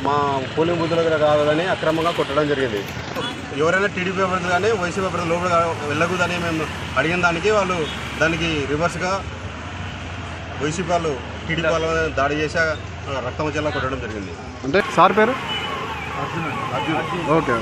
మా పోలింగ్ బూతుల దగ్గర కావాలని అక్రమంగా కొట్టడం జరిగింది. ఎవరైనా టీడీపీ అభ్యర్థులు కానీ వైసీపీ అభ్యర్థులు లోపల వెళ్ళకూడదని మేము అడిగిన దానికి వాళ్ళు దానికి రివర్స్గా వైసీపీ వాళ్ళు టీడీపీ వాళ్ళ దాడి చేసి రక్తం వచ్చేలా కొట్టడం జరిగింది. అంటే సార్ పేరు అర్జున్. ఓకే.